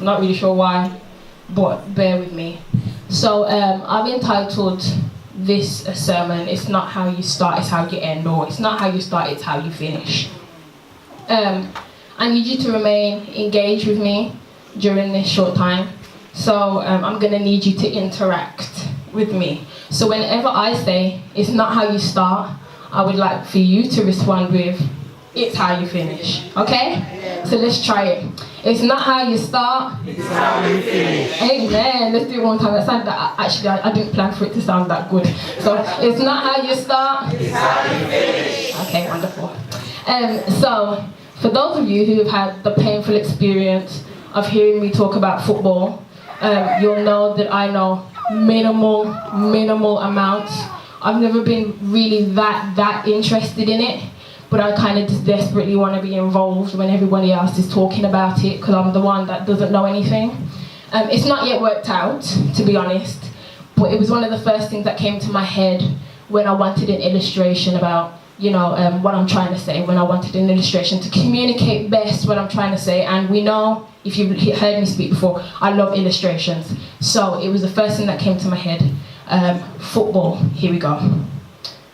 Not really sure why, but bear with me. So I've entitled this sermon, "It's not how you start, it's how you end," or "It's not how you start, it's how you finish." I need you to remain engaged with me during this short time. So I'm going to need you to interact with me. So whenever I say, "It's not how you start," I would like for you to respond with, "It's how you finish." Okay? So let's try it. It's not how you start. It's how you finish. Amen. Let's do it one time. Actually, I didn't plan for it to sound that good. So it's not how you start. It's how you finish. Okay, wonderful. So for those of you who have had the painful experience of hearing me talk about football, you'll know that I know minimal amounts. I've never been really that interested in it, but I kind of just desperately want to be involved when everybody else is talking about it, because I'm the one that doesn't know anything. It's not yet worked out, to be honest, but it was one of the first things that came to my head when I wanted an illustration about, what I'm trying to say, when I wanted an illustration to communicate best what I'm trying to say. And we know, if you've heard me speak before, I love illustrations. So it was the first thing that came to my head. Football, here we go.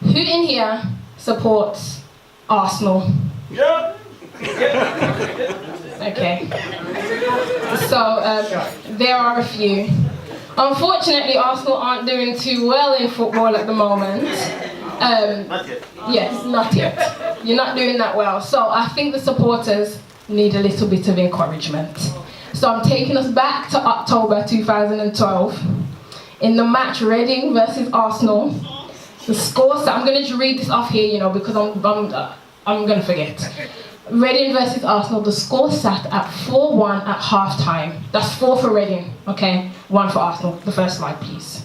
Who in here supports Arsenal? Yeah. Okay. So there are a few. Unfortunately, Arsenal aren't doing too well in football at the moment. Not yet. Yes, not yet. You're not doing that well. So I think the supporters need a little bit of encouragement. So I'm taking us back to October 2012. In the match Reading versus Arsenal, the score set, I'm going to just read this off here, because I'm going to forget. Reading versus Arsenal, the score sat at 4-1 at half-time. That's 4 for Reading, okay? 1 for Arsenal. The first slide, please.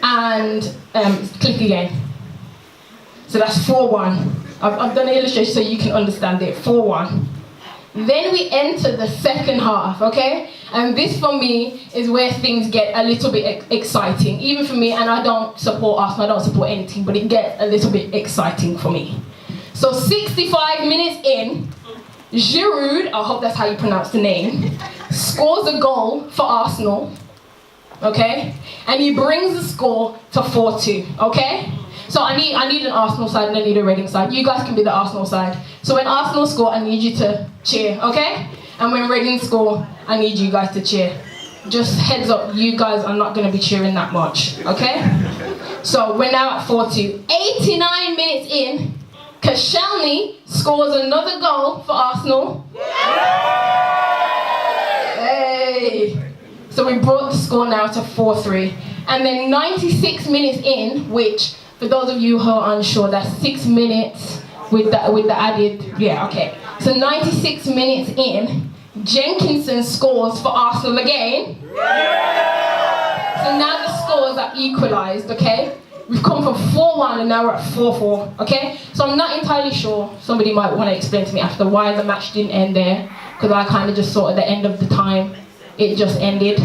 And click again. So that's 4-1. I've done an illustration so you can understand it. 4-1. Then we enter the second half, okay? And this for me is where things get a little bit exciting. Even for me, and I don't support Arsenal, I don't support any team, but it gets a little bit exciting for me. So 65 minutes in, Giroud, I hope that's how you pronounce the name, scores a goal for Arsenal, okay? And he brings the score to 4-2, okay? So I need an Arsenal side and I need a Reading side. You guys can be the Arsenal side. So when Arsenal score, I need you to cheer, okay? And when Reading score, I need you guys to cheer. Just heads up, you guys are not going to be cheering that much, okay? So we're now at 4-2. 89 minutes in, Koscielny scores another goal for Arsenal. Hey! So we brought the score now to 4-3. And then 96 minutes in, which, for those of you who are unsure, that's 6 minutes with the added, yeah, okay. So 96 minutes in, Jenkinson scores for Arsenal again. So now the scores are equalised, okay? We've come from 4-1 and now we're at 4-4, okay? So I'm not entirely sure, somebody might want to explain to me after why the match didn't end there, because I kind of just saw at the end of the time, it just ended.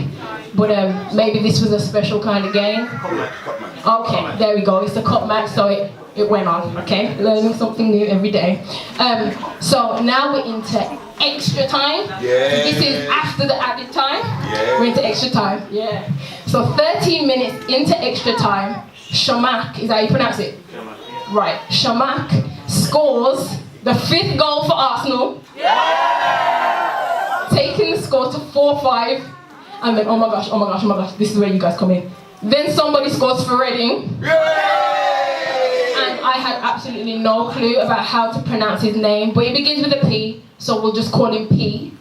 But maybe this was a special kind of game. Cup match. Okay, there we go. It's a cup match, so it went on. Okay, learning something new every day. So now we're into extra time. Yeah. This is after the added time. Yeah. We're into extra time. Yeah. So 13 minutes into extra time, Shamak, is that how you pronounce it? Right. Shamak scores the 5th goal for Arsenal. Yeah. Taking the score to 4-5. And then, oh my gosh, this is where you guys come in. Then somebody scores for Reading. Yay! And I had absolutely no clue about how to pronounce his name, but it begins with a P, so we'll just call him P.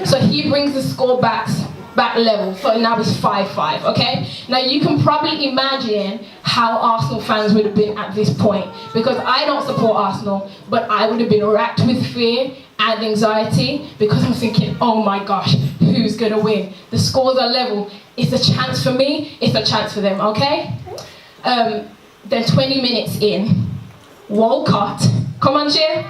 So he brings the score back level, so now it's 5-5, okay? Now you can probably imagine how Arsenal fans would have been at this point, because I don't support Arsenal, but I would have been racked with fear and anxiety, because I'm thinking, oh my gosh, who's gonna win? The scores are level. It's a chance for me, it's a chance for them, okay? Then 20 minutes in, Walcott, come on cheer,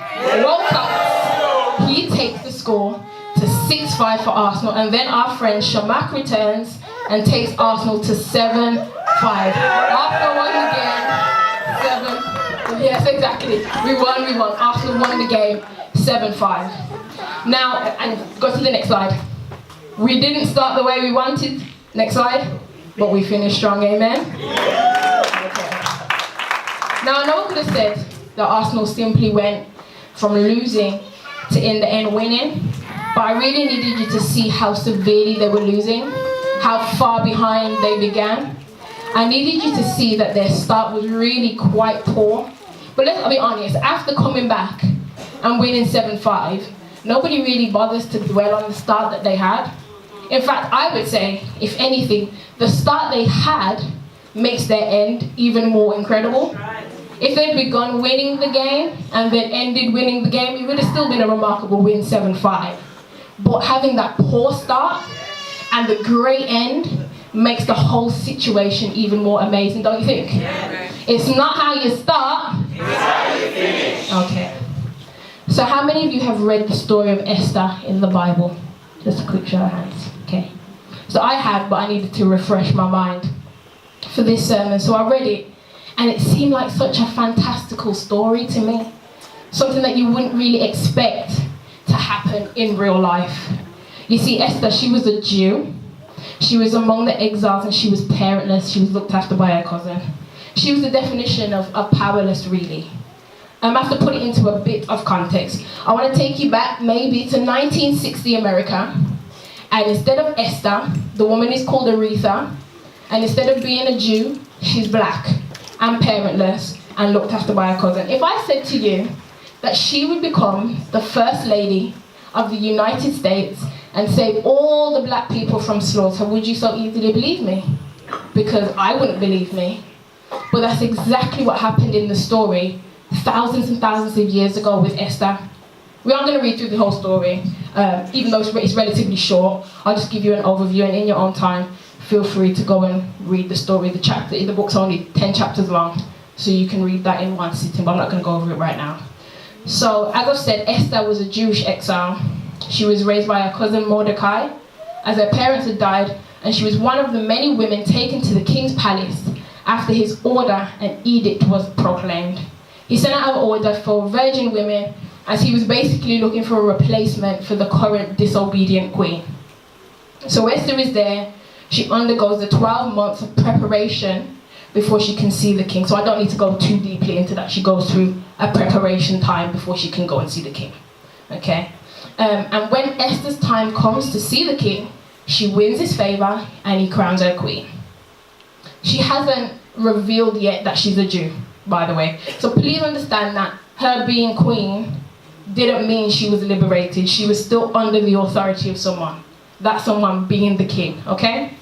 Walcott, he takes the score to 6-5 for Arsenal, and then our friend Shamak returns and takes Arsenal to 7-5. After one again, 7, yes exactly, we won, Arsenal won the game, 7-5. Now, and go to the next slide. We didn't start the way we wanted. Next slide. But we finished strong, amen? Okay. Now, I know I could have said that Arsenal simply went from losing to in the end winning, but I really needed you to see how severely they were losing, how far behind they began. I needed you to see that their start was really quite poor. But let's be honest, after coming back and winning 7-5, nobody really bothers to dwell on the start that they had. In fact, I would say, if anything, the start they had makes their end even more incredible. If they'd begun winning the game and then ended winning the game, it would have still been a remarkable win, 7-5. But having that poor start and the great end makes the whole situation even more amazing, don't you think? Yeah. It's not how you start, it's how you finish. Okay. So how many of you have read the story of Esther in the Bible? Just a quick show of hands. Okay. So I have, but I needed to refresh my mind for this sermon. So I read it, and it seemed like such a fantastical story to me. Something that you wouldn't really expect to happen in real life. You see, Esther, she was a Jew. She was among the exiles, and she was parentless. She was looked after by her cousin. She was the definition of powerless, really. I have to put it into a bit of context. I want to take you back maybe to 1960 America. And instead of Esther, the woman is called Aretha. And instead of being a Jew, she's black and parentless and looked after by her cousin. If I said to you that she would become the first lady of the United States and save all the black people from slaughter, would you so easily believe me? Because I wouldn't believe me. But that's exactly what happened in the story thousands and thousands of years ago with Esther. We aren't going to read through the whole story, even though it's relatively short. I'll just give you an overview, and in your own time, feel free to go and read the story. The book's only 10 chapters long, so you can read that in one sitting, but I'm not going to go over it right now. So, as I've said, Esther was a Jewish exile. She was raised by her cousin Mordecai, as her parents had died, and she was one of the many women taken to the king's palace after his order and edict was proclaimed. He sent out an order for virgin women, as he was basically looking for a replacement for the current disobedient queen. So Esther is there. She undergoes the 12 months of preparation before she can see the king. So I don't need to go too deeply into that. She goes through a preparation time before she can go and see the king. Okay? And when Esther's time comes to see the king, she wins his favor and he crowns her queen. She hasn't revealed yet that she's a Jew, by the way. So please understand that her being queen didn't mean she was liberated. She was still under the authority of someone. That someone being the king, okay?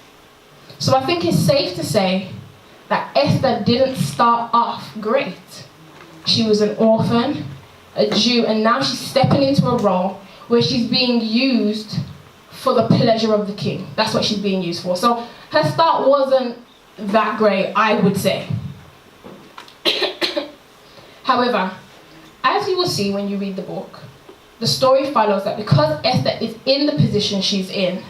So I think it's safe to say that Esther didn't start off great. She was an orphan, a Jew, and now she's stepping into a role where she's being used for the pleasure of the king. That's what she's being used for. So her start wasn't that great, I would say. However, as you will see when you read the book, the story follows that because Esther is in the position she's in,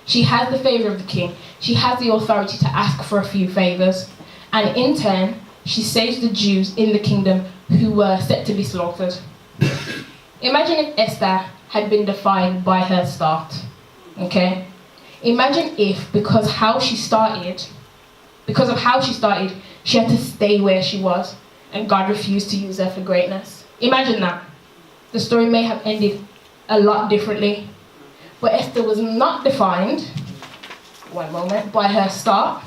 she has the favor of the king, she has the authority to ask for a few favors, and in turn, she saves the Jews in the kingdom who were set to be slaughtered. Imagine if Esther had been defined by her start, okay? Imagine if, because of how she started, she had to stay where she was, and God refused to use her for greatness. Imagine that. The story may have ended a lot differently. But Esther was not defined, by her start.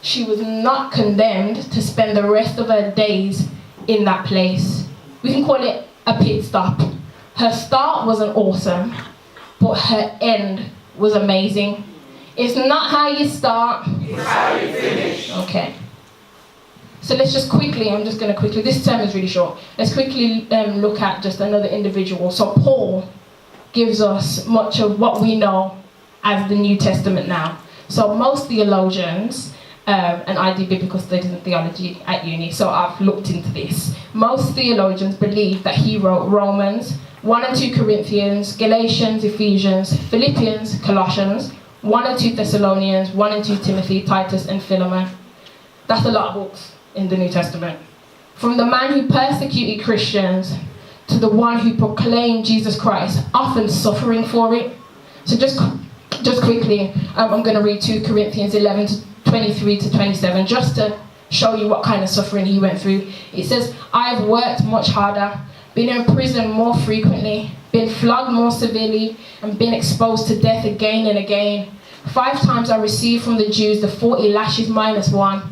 She was not condemned to spend the rest of her days in that place. We can call it a pit stop. Her start wasn't awesome, but her end was amazing. It's not how you start, it's how you finish. Okay. So let's just quickly, this term is really short. Let's quickly look at just another individual. So Paul gives us much of what we know as the New Testament now. So most theologians, and I do biblical studies and theology at uni, so I've looked into this. Most theologians believe that he wrote Romans, 1 and 2 Corinthians, Galatians, Ephesians, Philippians, Colossians, 1 and 2 Thessalonians, 1 and 2 Timothy, Titus, and Philemon. That's a lot of books in the New Testament. From the man who persecuted Christians to the one who proclaimed Jesus Christ, often suffering for it. So just just quickly, I'm going to read 2 Corinthians 11 to 23 to 27, just to show you what kind of suffering he went through. It says, I've worked much harder, been in prison more frequently, been flogged more severely, and been exposed to death again and again. 5 times I received from the Jews the 40 lashes minus 1.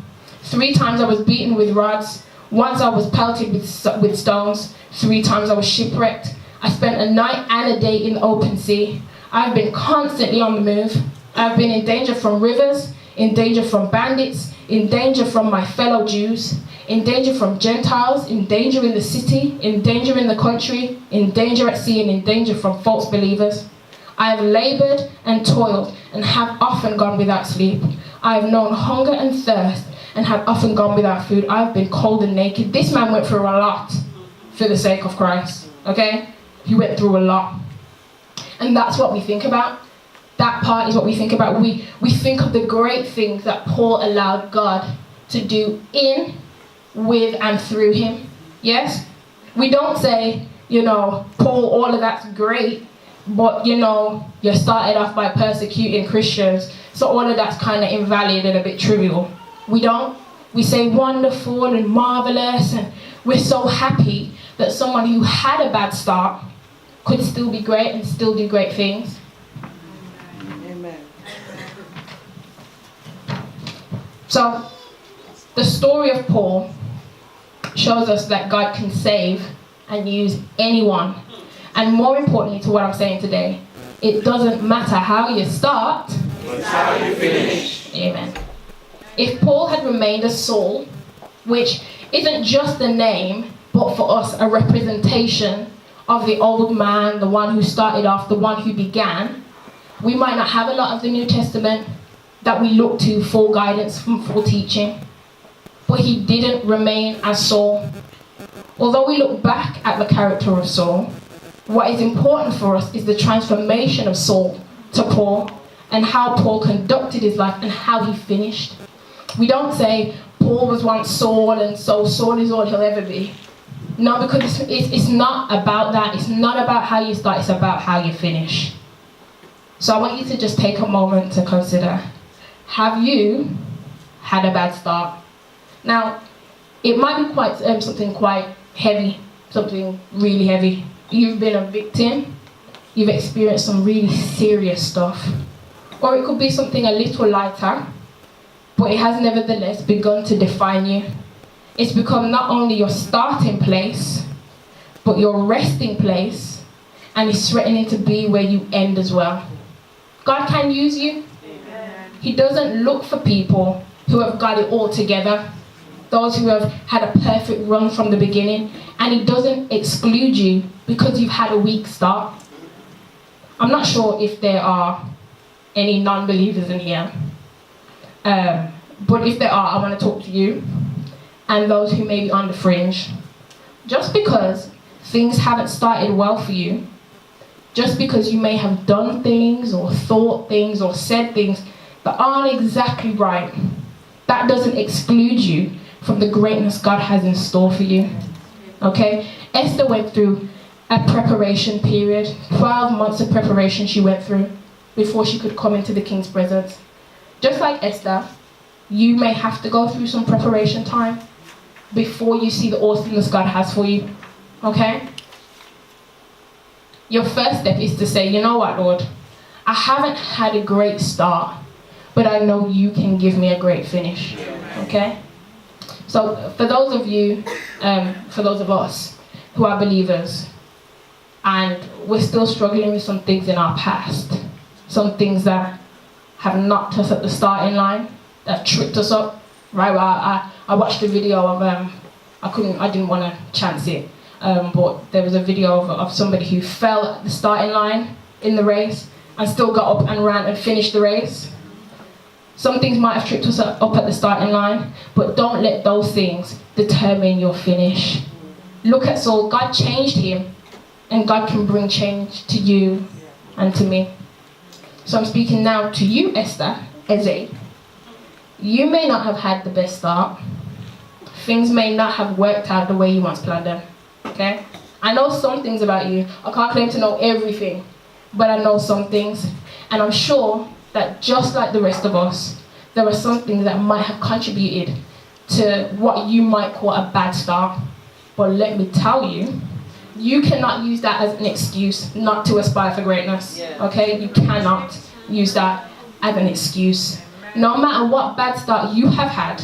3 times I was beaten with rods. Once I was pelted with stones. 3 times I was shipwrecked. I spent a night and a day in the open sea. I've been constantly on the move. I've been in danger from rivers, in danger from bandits, in danger from my fellow Jews, in danger from Gentiles, in danger in the city, in danger in the country, in danger at sea, and in danger from false believers. I have labored and toiled and have often gone without sleep. I have known hunger and thirst and have often gone without food. I have been cold and naked. This man went through a lot for the sake of Christ, okay? He went through a lot. And that's what we think about. That part is what we think about. We think of the great things that Paul allowed God to do in, with, and through him. Yes? We don't say, Paul, all of that's great, but, you started off by persecuting Christians, so all of that's kind of invalid and a bit trivial. We don't. We say wonderful and marvelous, and we're so happy that someone who had a bad start could still be great and still do great things. Amen. So, the story of Paul shows us that God can save and use anyone. And more importantly to what I'm saying today, it doesn't matter how you start, It's how you finish. Amen. If Paul had remained as Saul, which isn't just a name, but for us a representation of the old man, the one who started off, the one who began, we might not have a lot of the New Testament that we look to for guidance, for teaching. But he didn't remain as Saul. Although we look back at the character of Saul, what is important for us is the transformation of Saul to Paul, and how Paul conducted his life and how he finished. We don't say Paul was once Saul and so Saul is all he'll ever be. No, because it's not about that. It's not about how you start, it's about how you finish. So I want you to just take a moment to consider, have you had a bad start? Now, it might be quite something quite heavy, something really heavy. You've been a victim, you've experienced some really serious stuff. Or it could be something a little lighter, but it has nevertheless begun to define you. It's become not only your starting place, but your resting place, and it's threatening to be where you end as well. God can use you. Amen. He doesn't look for people who have got it all together, those who have had a perfect run from the beginning, and he doesn't exclude you because you've had a weak start. I'm not sure if there are any non-believers in here, but if there are, I want to talk to you and those who may be on the fringe. Just because things haven't started well for you, just because you may have done things or thought things or said things that aren't exactly right, that doesn't exclude you from the greatness God has in store for you. Okay? Esther went through a preparation period, 12 months of preparation she went through before she could come into the king's presence. Just like Esther, you may have to go through some preparation time before you see the awesomeness God has for you. Okay? Your first step is to say, you know what, Lord? I haven't had a great start, but I know you can give me a great finish. Okay? So for those of you, for those of us who are believers, and we're still struggling with some things in our past, some things that have knocked us at the starting line, that tripped us up, right? I watched a video of, I didn't want to chance it, but there was a video of somebody who fell at the starting line in the race and still got up and ran and finished the race. Some things might have tripped us up at the starting line, but don't let those things determine your finish. Look at Saul. God changed him, and God can bring change to you and to me. So I'm speaking now to you, Esther, Eze. You may not have had the best start. Things may not have worked out the way you once planned them. Okay? I know some things about you. I can't claim to know everything, but I know some things. And I'm sure that just like the rest of us, there are some things that might have contributed to what you might call a bad start. But let me tell you, you cannot use that as an excuse not to aspire for greatness. Okay? You cannot use that as an excuse. No matter what bad start you have had,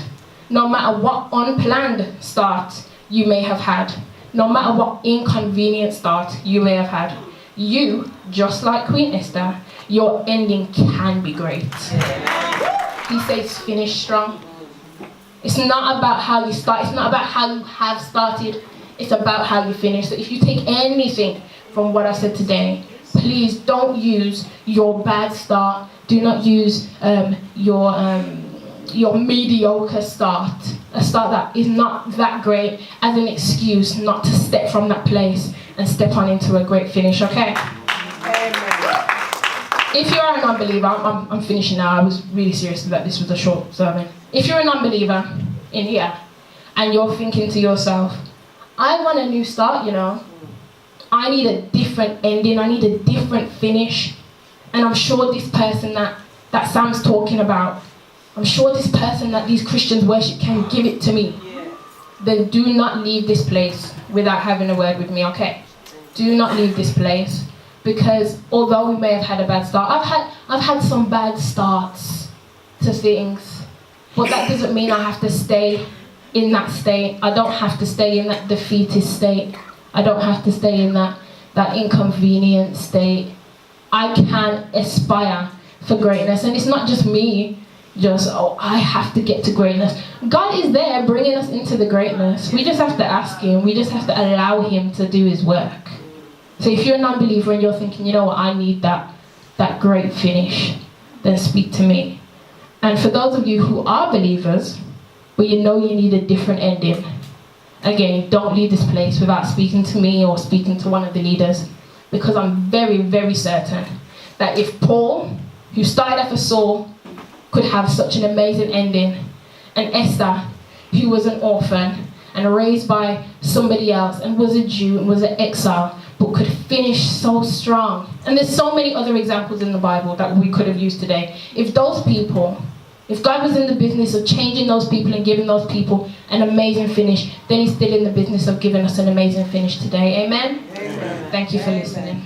no matter what unplanned start you may have had, no matter what inconvenient start you may have had, you, just like Queen Esther, your ending can be great. He says finish strong. It's not about how you start, it's not about how you have started, it's about how you finish. So if you take anything from what I said today, please don't use your bad start, do not use your mediocre start, a start that is not that great, as an excuse not to step from that place and step on into a great finish, okay? Amen. If you're an unbeliever, I'm finishing now, I was really serious that this was a short sermon. If you're an unbeliever in here, and you're thinking to yourself, I want a new start, you know. I need a different ending, I need a different finish. And I'm sure this person that Sam's talking about, I'm sure this person that these Christians worship can give it to me. Then do not leave this place without having a word with me, okay? Do not leave this place. Because although we may have had a bad start, I've had some bad starts to things. But that doesn't mean I have to stay in that state. I don't have to stay in that defeatist state. I don't have to stay in that inconvenient state. I can aspire for greatness. And it's not just me, I have to get to greatness. God is there bringing us into the greatness. We just have to ask him. We just have to allow him to do his work. So if you're a non-believer and you're thinking, you know what, I need that great finish, then speak to me. And for those of you who are believers, but you know you need a different ending, again, don't leave this place without speaking to me or speaking to one of the leaders, because I'm very, very certain that if Paul, who started off as Saul, could have such an amazing ending, and Esther, who was an orphan and raised by somebody else and was a Jew and was an exile, but could finish so strong. And there's so many other examples in the Bible that we could have used today. If God was in the business of changing those people and giving those people an amazing finish, then he's still in the business of giving us an amazing finish today. Amen? Amen. Thank you for listening.